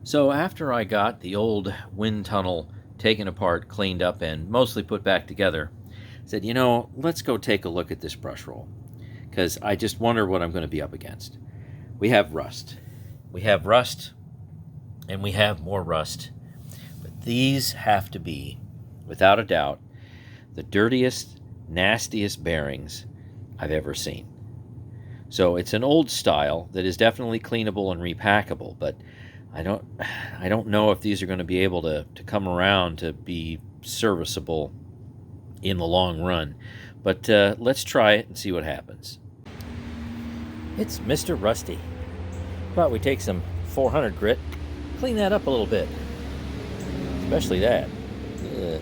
So after I got the old wind tunnel taken apart, cleaned up, and mostly put back together, I said, let's go take a look at this brush roll, because I just wonder what I'm going to be up against. We have rust. We have rust, and we have more rust. But these have to be, without a doubt, the dirtiest, nastiest bearings I've ever seen. So it's an old style that is definitely cleanable and repackable, but I don't know if these are going to be able to come around to be serviceable in the long run. But let's try it and see what happens. It's Mr. Rusty. Thought we'd take some 400 grit, clean that up a little bit, especially that. Ugh.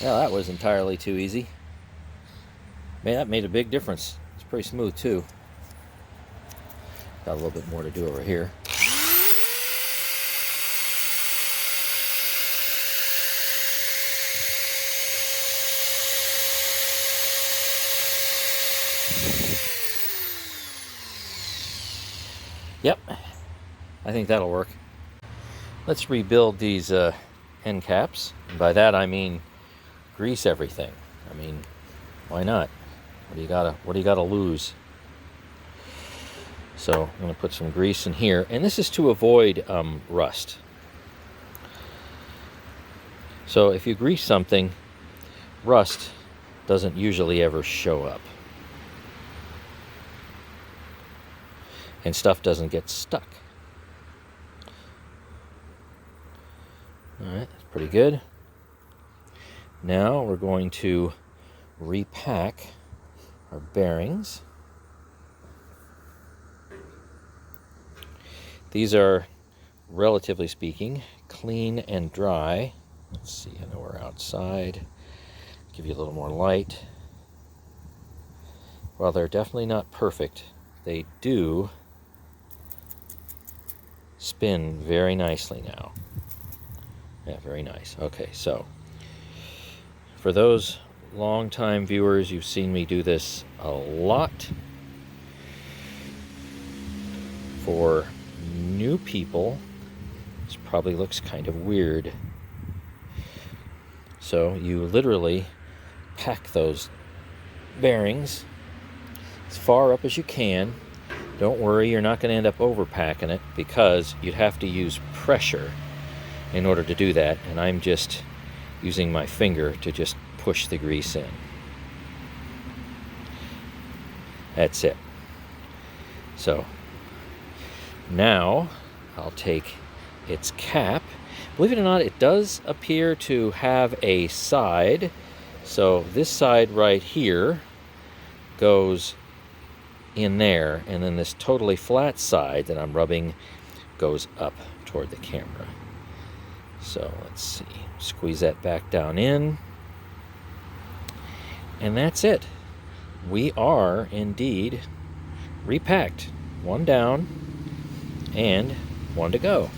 Well, that was entirely too easy. Man, that made a big difference. It's pretty smooth too. Got a little bit more to do over here. Yep, I think that'll work. Let's rebuild these end caps. And by that I mean grease everything. I mean, why not? What do you gotta lose? So I'm going to put some grease in here, and this is to avoid rust. So if you grease something, rust doesn't usually ever show up, and stuff doesn't get stuck. All right, that's pretty good. Now we're going to repack our bearings. These are, relatively speaking, clean and dry. Let's see, I know we're outside. Give you a little more light. While they're definitely not perfect, they do spin very nicely now. Yeah, very nice. Okay, so for those long-time viewers, you've seen me do this a lot. For new people, this probably looks kind of weird. So you literally pack those bearings as far up as you can. Don't worry, you're not going to end up overpacking it, because you'd have to use pressure in order to do that, and I'm just using my finger to just push the grease in. That's it. So now I'll take its cap. Believe it or not, it does appear to have a side. So this side right here goes in there, and then this totally flat side that I'm rubbing goes up toward the camera. So let's see, squeeze that back down in, and that's it. We are indeed repacked. One down and one to go.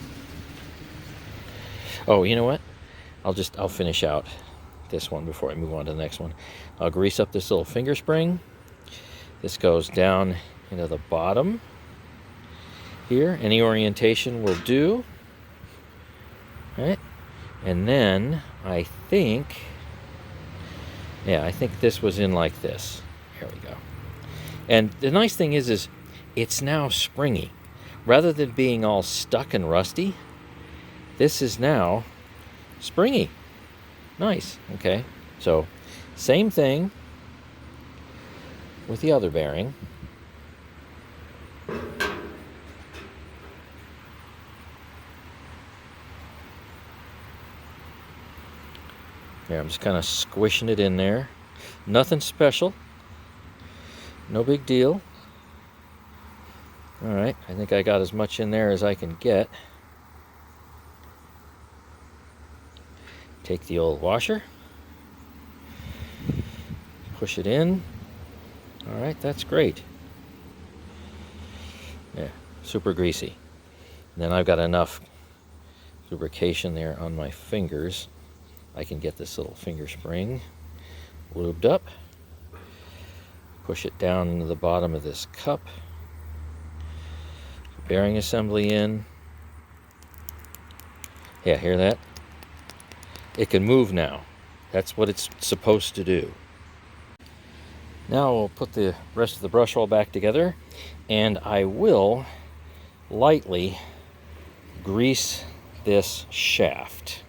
Oh, you know what? I'll finish out this one before I move on to the next one. I'll grease up this little finger spring. This goes down into the bottom here. Any orientation will do. All right. And then I think this was in like this. Here we go. And the nice thing is it's now springy. Rather than being all stuck and rusty, this is now springy. Nice. Okay. So same thing with the other bearing. Here, I'm just kind of squishing it in there. Nothing special. No big deal. All right, I think I got as much in there as I can get. Take the old washer. Push it in. All right, that's great. Yeah, super greasy. And then I've got enough lubrication there on my fingers. I can get this little finger spring lubed up, push it down into the bottom of this cup, bearing assembly in. Yeah, hear that? It can move now. That's what it's supposed to do. Now we'll put the rest of the brush roll back together, and I will lightly grease this shaft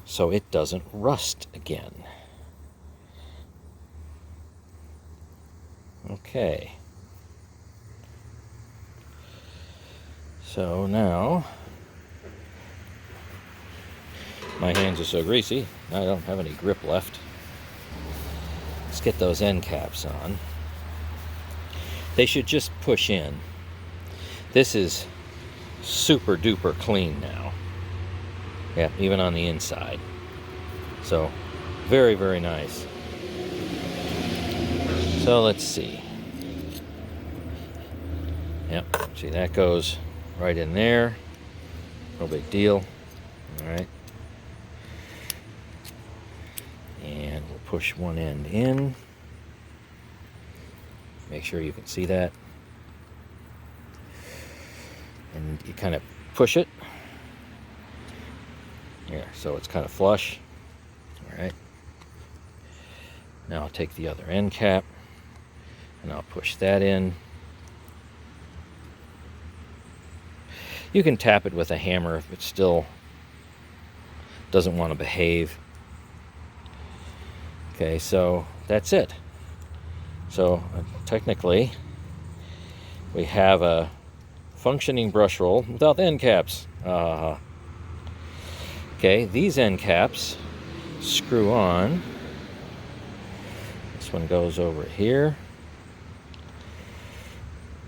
so it doesn't rust again. Okay. So now, my hands are so greasy, I don't have any grip left. Let's get those end caps on. They should just push in. This is super duper clean now. Yeah, even on the inside. So, very, very nice. So let's see. Yep, see that goes right in there. No big deal. Alright. And we'll push one end in. Make sure you can see that. And you kind of push it. Yeah, so it's kind of flush. Alright. Now I'll take the other end cap and I'll push that in. You can tap it with a hammer if it still doesn't want to behave. Okay, so that's it. So technically, we have a functioning brush roll without the end caps. Okay, these end caps screw on. This one goes over here.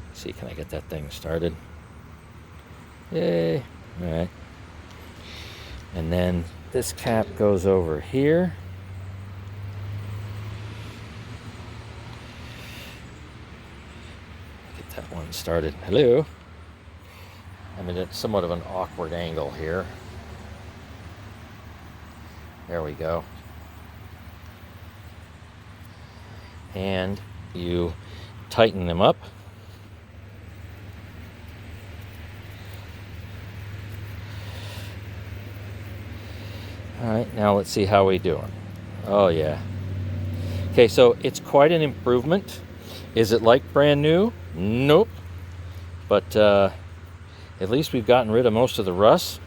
Let's see, can I get that thing started? Yay! All right. And then this cap goes over here. Get that one started. Hello. I'm at somewhat of an awkward angle here. There we go. And you tighten them up. All right, now let's see how we're doing. Oh yeah. Okay, so it's quite an improvement. Is it like brand new? Nope. But at least we've gotten rid of most of the rust,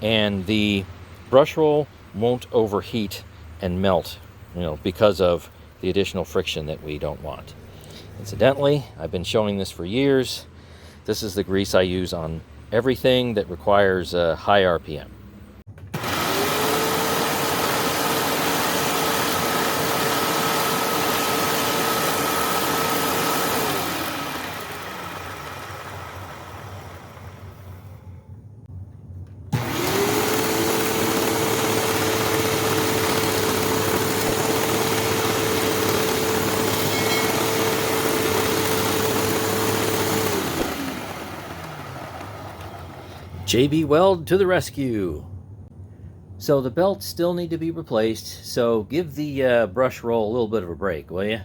and the brush roll won't overheat and melt, because of the additional friction that we don't want. Incidentally, I've been showing this for years. This is the grease I use on everything that requires high RPM. JB Weld to the rescue. So the belts still need to be replaced, so give the brush roll a little bit of a break, will you?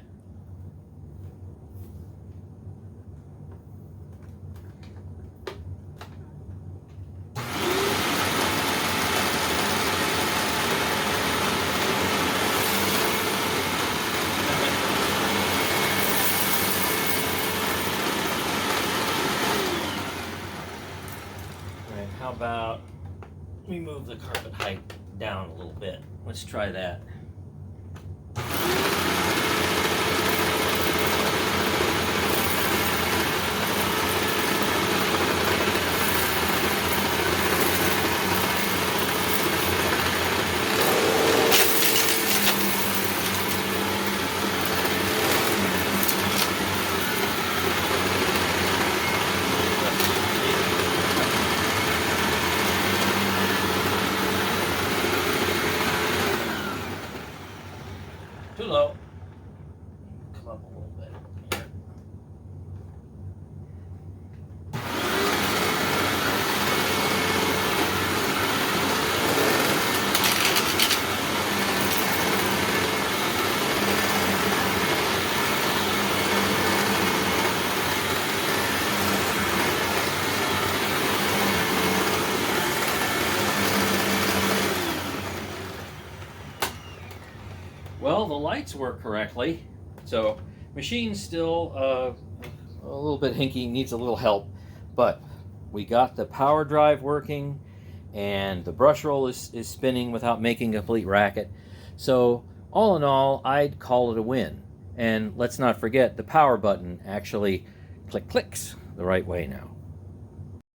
How about we move the carpet height down a little bit? Let's try that. Well, the lights work correctly, so machine's still a little bit hinky, needs a little help, but we got the power drive working, and the brush roll is spinning without making a complete racket. So all in all, I'd call it a win. And let's not forget the power button actually clicks the right way now.